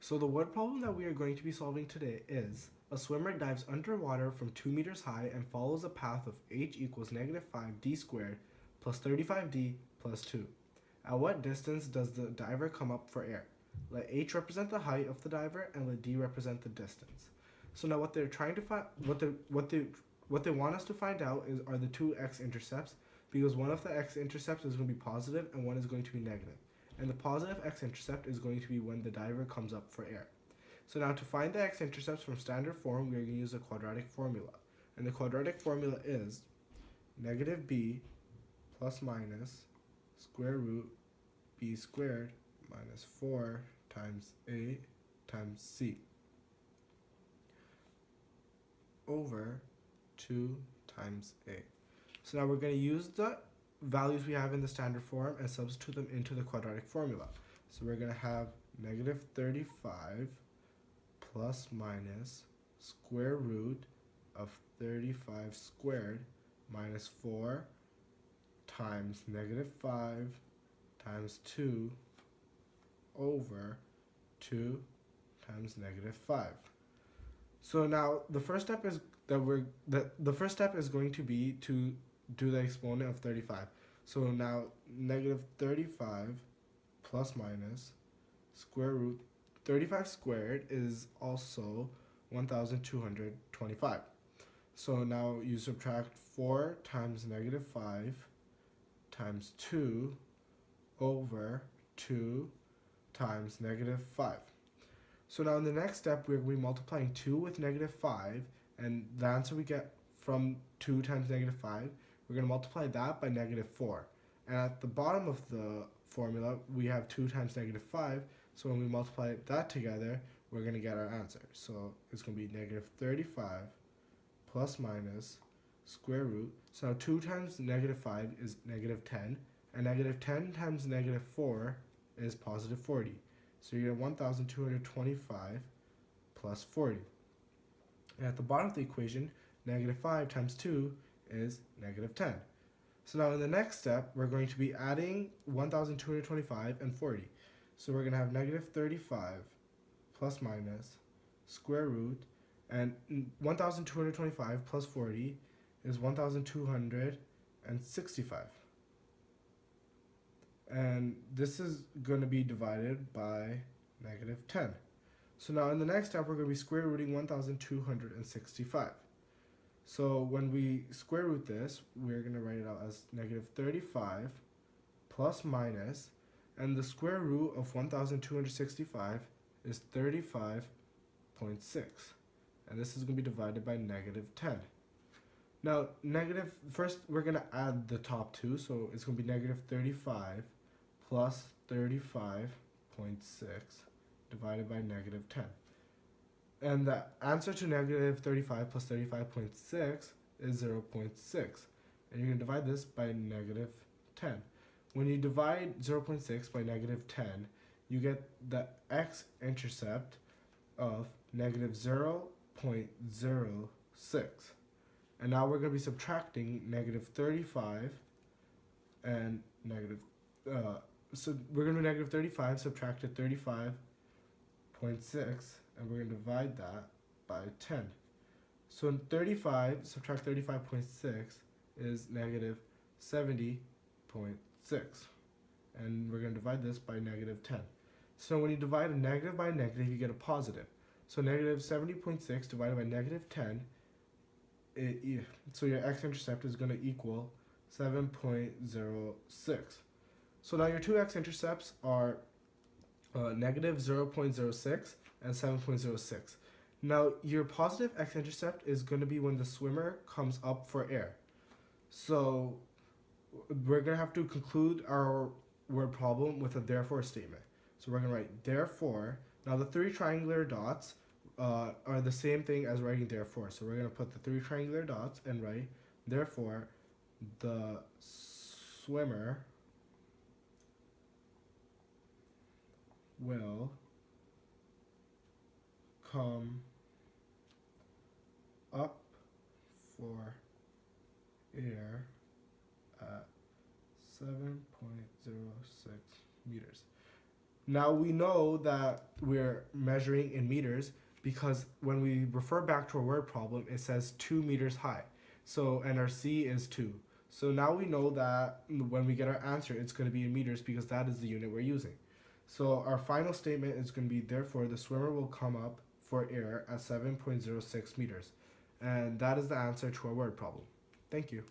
So the word problem that we are going to be solving today is a swimmer dives underwater from 2 meters high and follows a path of h equals negative 5d squared plus 35d plus 2. At what distance does the diver come up for air? Let h represent the height of the diver and let d represent the distance. So now what they're trying to find, what they want us to find out is are the two x-intercepts, because one of the x-intercepts is going to be positive and one is going to be negative. And the positive x-intercept is going to be when the diver comes up for air. So now to find the x-intercepts from standard form, we are going to use a quadratic formula. And the quadratic formula is negative b plus minus square root b squared minus 4 times a times c over 2 times a. So now we're going to use the values we have in the standard form and substitute them into the quadratic formula. So we're going to have negative 35 plus minus square root of 35 squared minus 4 times negative 5 times 2 over 2 times negative 5. So now the first step is the first step is going to be to do the exponent of 35. So now negative 35 plus minus square root 35 squared is also 1225. So now you subtract 4 times negative 5 times 2 over 2 times negative 5. So now in the next step, we're going to be multiplying 2 with negative 5, and the answer we get from 2 times negative 5, we're going to multiply that by negative 4. And at the bottom of the formula, we have 2 times negative 5, so when we multiply that together, we're going to get our answer. So it's going to be negative 35 plus minus square root. So now 2 times negative 5 is negative 10, and negative 10 times negative 4 is positive 40. So you get 1225 plus 40. And at the bottom of the equation, negative 5 times 2 is negative 10. So now in the next step, we're going to be adding 1225 and 40. So we're going to have negative 35 plus minus square root, and 1225 plus 40 is 1265. And this is going to be divided by negative 10. So now in the next step, we're going to be square rooting 1265. So when we square root this, we're going to write it out as negative 35 plus minus, and the square root of 1265 is 35.6. And this is going to be divided by negative 10. Now, first we're going to add the top two, so it's going to be negative 35 plus 35.6 divided by negative 10. And the answer to negative 35 plus 35.6 is 0.6. And you're going to divide this by negative 10. When you divide 0.6 by negative 10, you get the x-intercept of negative 0.06. And now we're going to be subtracting negative 35 and negative, so we're going to do negative 35 subtracted 35.6, and we're going to divide that by 10. So in 35 subtract 35.6 is negative 70.6. And we're going to divide this by negative 10. So when you divide a negative by a negative, you get a positive. So negative 70.6 divided by negative 10, so your x-intercept is going to equal 7.06. So now your two x-intercepts are negative 0.06 and 7.06. Now your positive x-intercept is going to be when the swimmer comes up for air. So we're going to have to conclude our word problem with a therefore statement. So we're going to write therefore. Now the three triangular dots are the same thing as writing therefore. So we're going to put the three triangular dots and write therefore the swimmer will come up for air at 7.06 meters. Now we know that we're measuring in meters because when we refer back to our word problem, it says 2 meters high. So, and our C is 2. So now we know that when we get our answer, it's going to be in meters because that is the unit we're using. So our final statement is going to be, therefore, the swimmer will come up for air at 7.06 meters. And that is the answer to our word problem. Thank you.